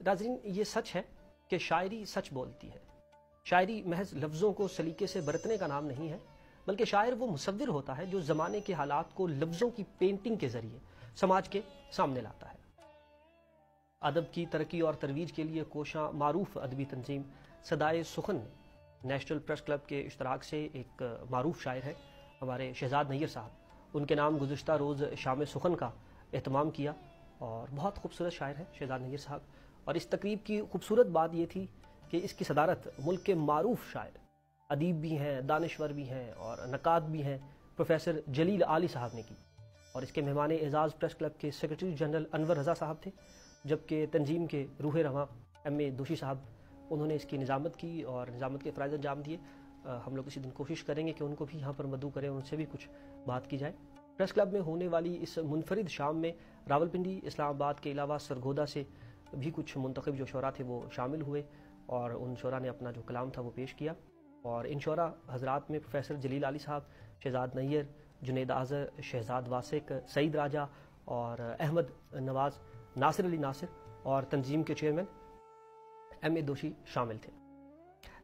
नाज़रीन, ये सच है कि शायरी सच बोलती है। शायरी महज लफ्ज़ों को सलीके से बरतने का नाम नहीं है, बल्कि शायर वो मुसव्विर होता है जो ज़माने के हालात को लफ्ज़ों की पेंटिंग के ज़रिए समाज के सामने लाता है। अदब की तरक्की और तरवीज के लिए कोशां मारूफ अदबी तंजीम सदाए सुखन ने नेशनल प्रेस क्लब के इश्तराक से एक मारूफ शायर है हमारे शहजाद नैयर साहब, उनके नाम गुज़िश्ता रोज़ शाम सुखन का एहतमाम किया और बहुत खूबसूरत शायर है शहजाद नैयर साहब। और इस तकरीब की खूबसूरत बात ये थी कि इसकी सदारत मुल्क के मारूफ शायर, अदीब भी हैं, दानिश्वर भी हैं और नकाद भी हैं, प्रोफेसर जलील आली साहब ने की। और इसके मेहमान एजाज़ प्रेस क्लब के सेक्रेटरी जनरल अनवर रज़ा साहब थे, जबकि तंजीम के रूह रवां एम.ए. दोशी साहब, उन्होंने इसकी निज़ामत की और निज़ामत के फ़राइज़ अंजाम दिए। हम लोग किसी दिन कोशिश करेंगे कि उनको भी यहाँ पर मदऊ करें, उनसे भी कुछ बात की जाए। प्रेस क्लब में होने वाली इस मुनफरिद शाम में रावलपिंडी, इस्लामाबाद के अलावा सरगोदा से भी कुछ मुंतखब जो शोरा थे वो शामिल हुए और उन शोरा ने अपना जो कलाम था वो पेश किया। और इन शोरा हजरात में प्रोफेसर जलील आली साहब, शहजाद नैयर, जुनेद आज़र, शहजाद वासिक, सईद राजा और अहमद नवाज़, नासिर अली नासिर और तंजीम के चेयरमैन एम.ए. दोशी शामिल थे।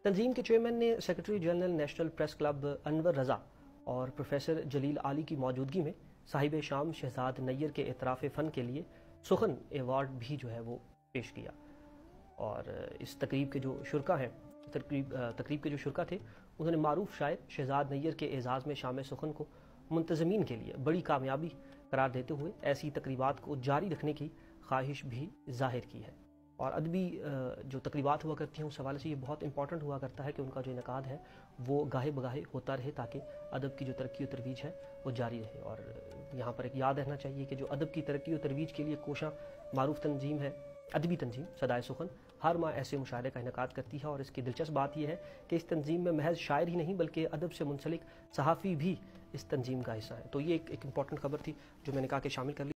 तंजीम के चेयरमैन ने secretary general national press club Anwar Raza और प्रोफेसर जलील आली की मौजूदगी में साहिब शाम शहजाद नैयर के एतराफ़ फ़न के लिए सुखन एवार्ड भी जो है वो पेश किया। और इस तकरीब के जो शुरका हैं, तकरीब के जो शुरका थे, उन्होंने मारूफ शायर शहजाद नैयर के एजाज़ में शाम सुखन को मुंतज़मीन के लिए बड़ी कामयाबी करार देते हुए ऐसी तकरीबात को जारी रखने की ख्वाहिश भी ज़ाहिर की है। और अदबी जो तकरीबात हुआ करती हैं उस हवाले से ये बहुत इंपॉर्टेंट हुआ करता है कि उनका जो इनकाद है वो गाहे बगाहे होता रहे, ताकि अदब की जो तरक्की और तरवीज है वो जारी रहे। और यहाँ पर एक याद रहना चाहिए कि जो अदब की तरक्की और तरवीज के लिए कोशां मारूफ तंजीम है, अदबी तंजीम सदाए सुखन, हर माह ऐसे मुशायरे का इनकाद करती है। और इसकी दिलचस्प बात यह है कि इस तंजीम में महज शायर ही नहीं बल्कि अदब से मुंसलिक सहाफ़ी भी इस तंजीम का हिस्सा है। तो ये एक इंपॉर्टेंट खबर थी जो मैंने कहा कि शामिल कर ली।